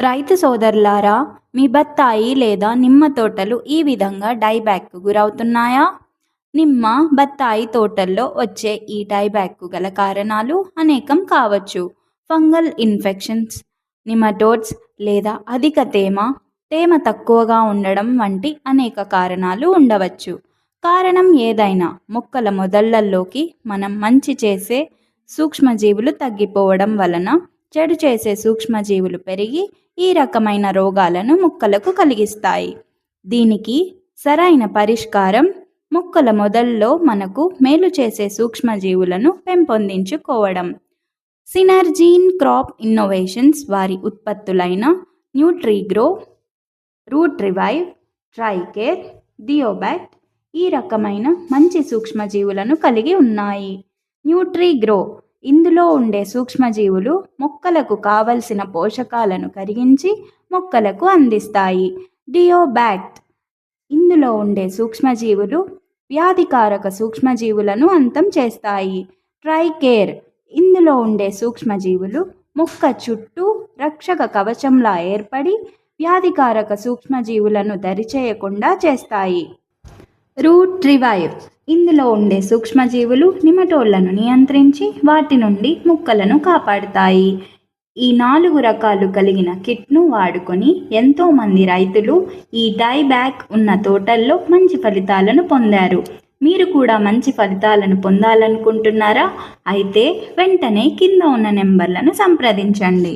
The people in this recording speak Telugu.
రైతు సోదరులారా, మీ బత్తాయి లేదా నిమ్మ తోటలు ఈ విధంగా డైబ్యాక్కు గురవుతున్నాయా? నిమ్మ, బత్తాయి తోటల్లో వచ్చే ఈ డైబ్యాక్కు గల కారణాలు అనేకం కావచ్చు. ఫంగల్ ఇన్ఫెక్షన్స్, నిమటోడ్స్ లేదా అధిక తేమ, తేమ తక్కువగా ఉండడం వంటి అనేక కారణాలు ఉండవచ్చు. కారణం ఏదైనా మొక్కల మొదళ్లలోకి మనం మంచి చేసే సూక్ష్మజీవులు తగ్గిపోవడం వలన చెడు చేసే సూక్ష్మజీవులు పెరిగి ఈ రకమైన రోగాలను మొక్కలకు కలిగిస్తాయి. దీనికి సరైన పరిష్కారం మొక్కల మొదల్లో మనకు మేలు చేసే సూక్ష్మజీవులను పెంపొందించుకోవడం. సినర్జీన్ క్రాప్ ఇన్నోవేషన్స్ వారి ఉత్పత్తులైన న్యూట్రీగ్రో, రూట్ రివైవ్, ట్రైకేర్, దియోబ్యాక్ట్ ఈ రకమైన మంచి సూక్ష్మజీవులను కలిగి ఉన్నాయి. న్యూట్రీగ్రో ఇందులో ఉండే సూక్ష్మజీవులు మొక్కలకు కావలసిన పోషకాలను కరిగించి మొక్కలకు అందిస్తాయి. డియోబ్యాక్ట్ ఇందులో ఉండే సూక్ష్మజీవులు వ్యాధికారక సూక్ష్మజీవులను అంతం చేస్తాయి. ట్రైకేర్ ఇందులో ఉండే సూక్ష్మజీవులు మొక్క చుట్టూ రక్షక కవచంలా ఏర్పడి వ్యాధికారక సూక్ష్మజీవులను దరిచేయకుండా చేస్తాయి. రూట్ రివైవ్ ఇందులో ఉండే సూక్ష్మజీవులు నిమటోడ్లను నియంత్రించి వాటి నుండి మొక్కలను కాపాడుతాయి. ఈ 4 రకాలు కలిగిన కిట్ను వాడుకొని ఎంతోమంది రైతులు ఈ డైబ్యాక్ ఉన్న తోటల్లో మంచి ఫలితాలను పొందారు. మీరు కూడా మంచి ఫలితాలను పొందాలనుకుంటున్నారా? అయితే వెంటనే కింద ఉన్న నెంబర్లను సంప్రదించండి.